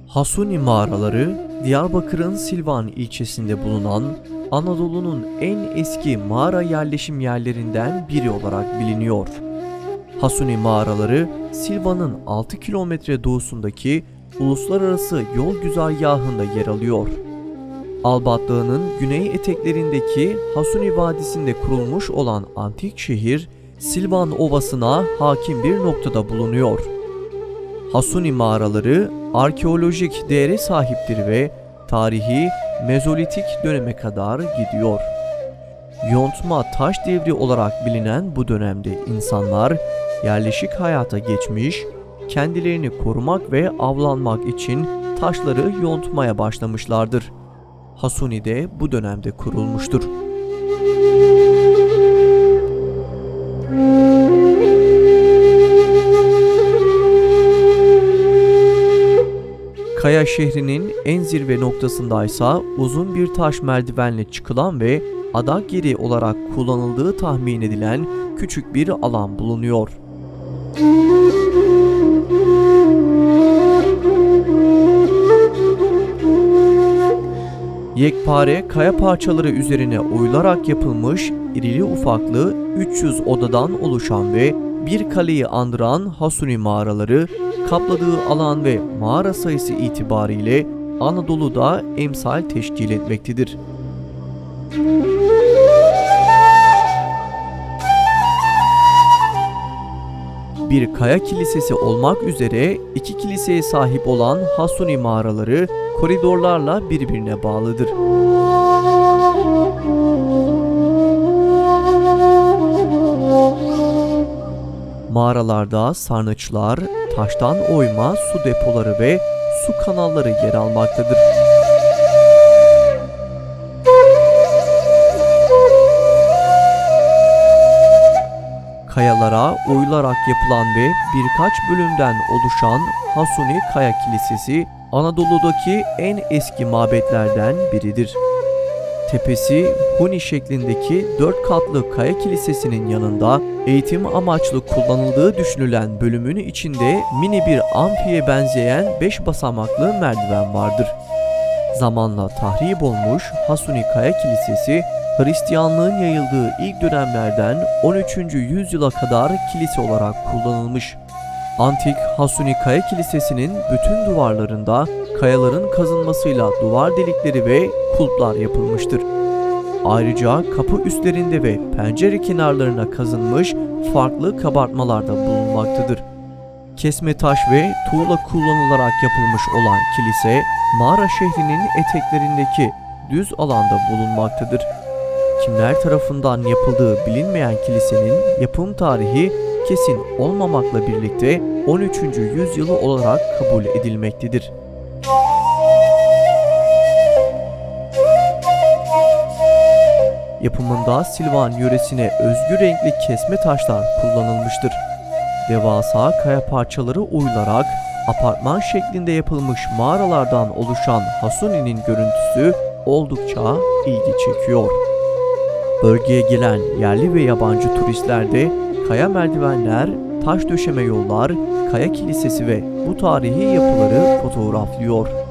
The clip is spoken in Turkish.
Hasuni mağaraları, Diyarbakır'ın Silvan ilçesinde bulunan Anadolu'nun en eski mağara yerleşim yerlerinden biri olarak biliniyor. Hasuni mağaraları, Silvan'ın 6 kilometre doğusundaki uluslararası yol güzergahında yer alıyor. Albat Dağı'nın güney eteklerindeki Hasuni Vadisi'nde kurulmuş olan antik şehir, Silvan Ovası'na hakim bir noktada bulunuyor. Hasuni mağaraları arkeolojik değere sahiptir ve tarihi Mezolitik döneme kadar gidiyor. Yontma taş devri olarak bilinen bu dönemde insanlar yerleşik hayata geçmiş, kendilerini korumak ve avlanmak için taşları yontmaya başlamışlardır. Hasuni de bu dönemde kurulmuştur. Kaya şehrinin en zirve noktasındaysa uzun bir taş merdivenle çıkılan ve adak yeri olarak kullanıldığı tahmin edilen küçük bir alan bulunuyor. Yekpare kaya parçaları üzerine oyularak yapılmış irili ufaklı 300 odadan oluşan ve bir kaleyi andıran Hasuni mağaraları, kapladığı alan ve mağara sayısı itibariyle Anadolu'da emsal teşkil etmektedir. Bir kaya kilisesi olmak üzere iki kiliseye sahip olan Hasuni mağaraları koridorlarla birbirine bağlıdır. Mağaralarda sarnıçlar, taştan oyma su depoları ve su kanalları yer almaktadır. Kayalara oyularak yapılan ve birkaç bölümden oluşan Hasuni Kaya Kilisesi, Anadolu'daki en eski mabetlerden biridir. Tepesi huni şeklindeki 4 katlı kaya kilisesinin yanında eğitim amaçlı kullanıldığı düşünülen bölümün içinde mini bir amfiye benzeyen 5 basamaklı merdiven vardır. Zamanla tahrip olmuş Hasuni Kaya Kilisesi, Hristiyanlığın yayıldığı ilk dönemlerden 13. yüzyıla kadar kilise olarak kullanılmış. Antik Hasuni Kaya Kilisesi'nin bütün duvarlarında kayaların kazınmasıyla duvar delikleri ve kulplar yapılmıştır. Ayrıca kapı üstlerinde ve pencere kenarlarına kazınmış farklı kabartmalar da bulunmaktadır. Kesme taş ve tuğla kullanılarak yapılmış olan kilise, mağara şehrinin eteklerindeki düz alanda bulunmaktadır. Kimler tarafından yapıldığı bilinmeyen kilisenin yapım tarihi kesin olmamakla birlikte 13. yüzyılı olarak kabul edilmektedir. Yapımında Silvan yöresine özgü renkli kesme taşlar kullanılmıştır. Devasa kaya parçaları oyularak apartman şeklinde yapılmış mağaralardan oluşan Hasuni'nin görüntüsü oldukça ilgi çekiyor. Bölgeye gelen yerli ve yabancı turistler de kaya merdivenler, taş döşeme yollar, kaya kilisesi ve bu tarihi yapıları fotoğraflıyor.